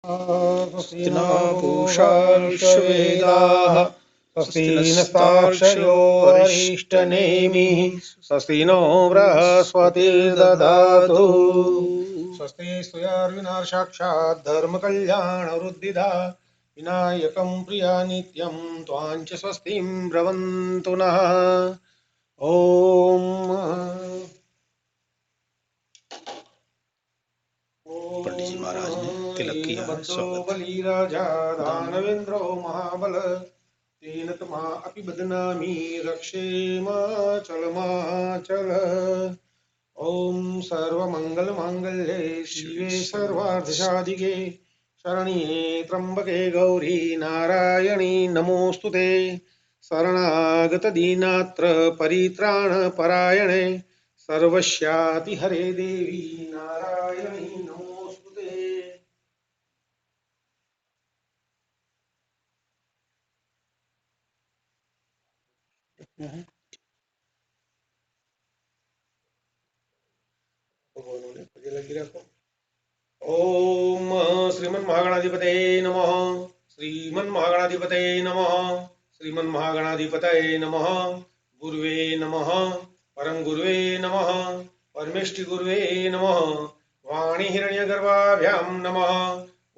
स्वस्ति न पूषा विश्ववेदाः स्वस्ति नस्तार्क्ष्यो अरिष्टनेमिः स्वस्ति नो बृहस्पतिर्दधातु स्वस्ति स्तुयार्विना साक्षात् धर्मकल्याणवृद्धिदा विनायकं प्रिया नित्यं त्वां च स्वस्तिं ब्रवन्तु नः। ओम पंडित जी महाराज ने तिलक किया है, स्वागत। बलिराजा दानवेन्द्रो महाबल तेन तमा अपि बदनामी रक्षेमाचलमाचल। ओम सर्वमंगल मांगल्ये शिवे सर्वार्धसाधिके शरण्ये त्र्यंबके गौरी नारायणी नमोस्तुते। शरणागत दीनात्र परित्राण परायणे सर्वस्याति हरे देवी नारायणी नमोस्तुते। ओम श्रीमन्महागणाधिपतये नमः। श्रीमन्महागणाधिपतये नमः। श्रीमन्महागणाधिपतये नमः। गुरुवे नमः। परम गुरुवे नमः। परमेष्टि गुरुवे नमः। वाणी हिरण्यगर्भाभ्यां नमः।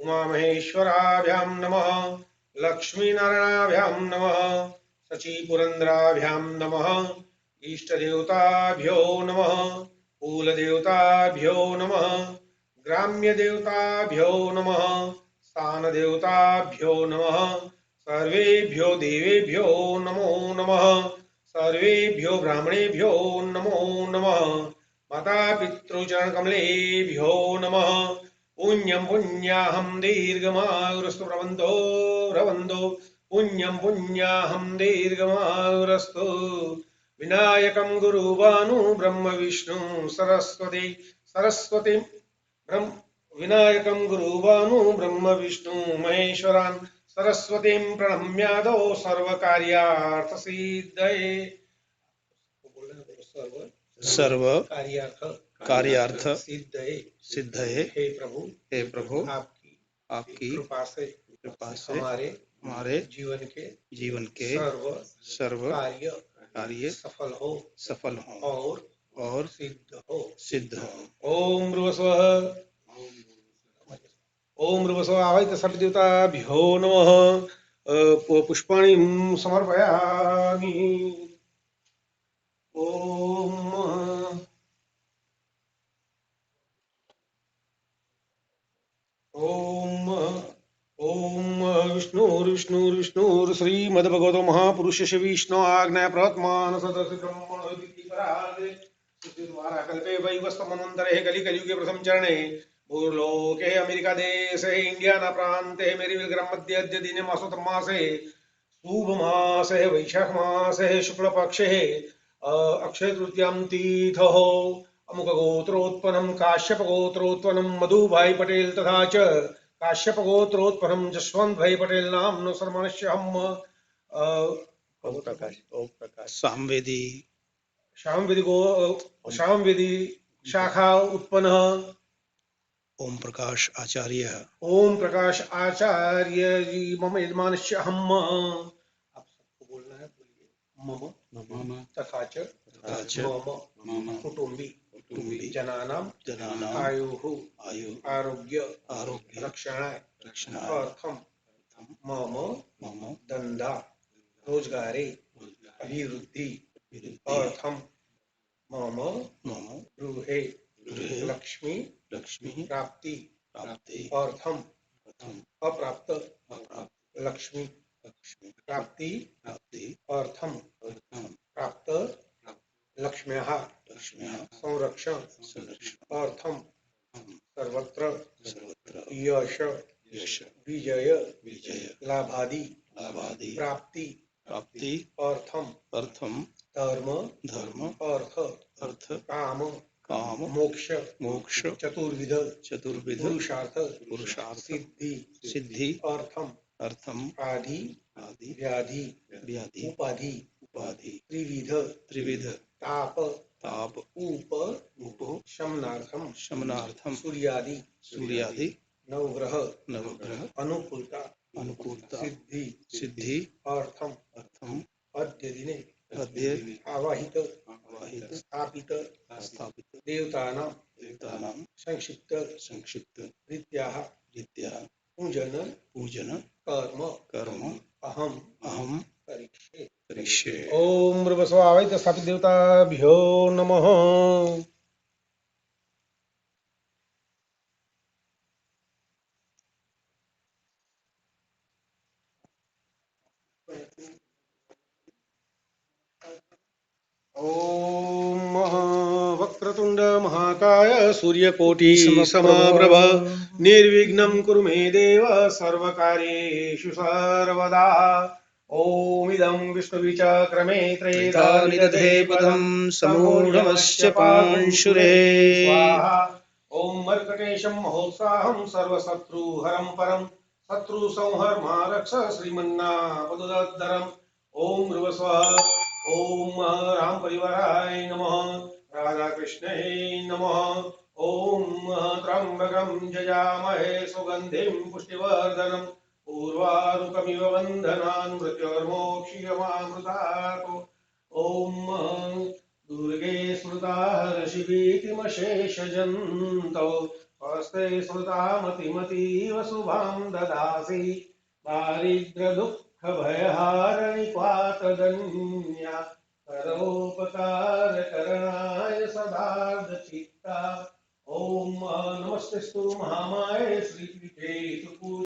उमामहेश्वराभ्यां नमः। लक्ष्मीनारायणाभ्यां नमः। सचीपुरन्द्राभ्यां नमः। इष्टदेवताभ्यो नमः। कुलदेवताभ्यो नमः। ग्राम्यदेवताभ्यो नमः। स्थानदेवताभ्यो नमः। सर्वेभ्यो देवेभ्यो नमो नमः। सर्वेभ्यो ब्राह्मणेभ्यो नमो नमः। मातापितृचरणकमलेभ्यो नमः। पुण्यं पुण्याहं दीर्घमायुरस्तु रवन्तो रवन्तो पुण्यं पुण्याहं दीर्घमायुरस्तु। विनायकं गुरुभानु ब्रह्म विष्णु सरस्वती सरस्वती ब्रह्म विनायकं गुरुभानु ब्रह्म विष्णु महेश्वरान् सरस्वतीं प्रणम्यादौ सर्वकार्यार्थसिद्धये। सर्व कार्यार्थ सिद्धये सिद्धये। हे प्रभु आपकी कृपा से हमारे जीवन के सर्व कार्य सफल हो और सिद्ध हो। ओम भृवस्वः। ओम भृवस्वः आवाहित सर्वदेवताभ्यो नमः। पुष्पाणि समर्पयामि। ओम ओम ओम विष्णुर्विष्णुर्विष्णुर् श्रीमद्भगवतो महापुरुषस्य विष्णु आज्ञा प्रवर्तमान सदस्य ब्रह्मणो विद्धि परार्धे द्वारा कल्पे वैवस्वमन्वन्तरे कलियुगे प्रथम चरणे भूर्लोके अमेरिका देशे इंडियाना प्रान्ते मेरिविल मध्ये अद्य दिने मासोत्तम मासे शुभ मासे वैशाख मासे शुक्ल पक्षे अक्षय तृतीयां तिथौ अमुक गोत्रोत्पन्नं काश्यप गोत्रोत्पन्नं मधुभाई पटेल तथा च काश्यप गोत्रोत्पन्नं जसवंत भाई पटेल नाम सर्वमनस्य हम ओम प्रकाश सामवेदी शाखा उत्पन्न ओम प्रकाश आचार्य जी मम यजमानस्य हम। आप सबको बोलना है, बोलिए मम तथा च मम कुटुंबी जनानां आयुः आरोग्य रक्षणाय अर्थम मम धंधा रोजगारे अभिवृद्धि अर्थम मम गृहे लक्ष्मी प्राप्ति अर्थम अप्राप्त लक्ष्मी प्राप्ति अर्थम प्राप्त लक्ष्म्याः संरक्षण अर्थम सर्वत्र यश विजय लाभादि प्राप्ति अर्थम धर्म अर्थ काम मोक्ष चतुर्विध पुरुषार्थ सिद्धि अर्थम आदि व्याधि उपाधि त्रिविध ताप उप शमनार्थम सूर्यादि नवग्रह नवग्रह अनुकूलता अनुकूलता सिद्धि सिद्धि अर्थम अर्थम अद्य दिने अद्य आवाहित आवाहित स्थापित स्थापित देवतानां देवतानां संक्षिप्त संक्षिप्त रीत्याः रीत्या पूजन पूजन कर्म कर्म अहम अहम करिष्ये। करिष्ये। ओम बृहस्पति स्थापित देवताभ्यो नमः। ओम वक्रतुंड महाकाय सूर्यकोटि समप्रभ निर्विघ्नं कुरु मे देव सर्वकार्येषु सर्वदा। ओम इदं विष्णुविचक्रमे त्रेधा निदधे पदं समूढमस्य पांशुरे। स्वाहा। ओम मर्कटेशं महोत्साहं सर्वशत्रुहरं परं शत्रुसंहर्मा रक्ष श्रीमन्नापदोदरम्। ओम ध्रुवस्वः। ओम राम परिवाराय नमः। राधा कृष्णाय नमः। ओम त्र्यंबकं यजामहे सुगंधिं पुष्टिवर्धनम् उर्वारुकमिव बन्धनान् मृत्योर्मोक्षीयमामृतात्। ओम दुर्गे स्मृता हर्षिभीतिमशेषजन्तौ हस्ते स्मृता मतिमतीव शुभां ददासि दारिद्र्यदुःखभयहारिणि क्वातदन्ये।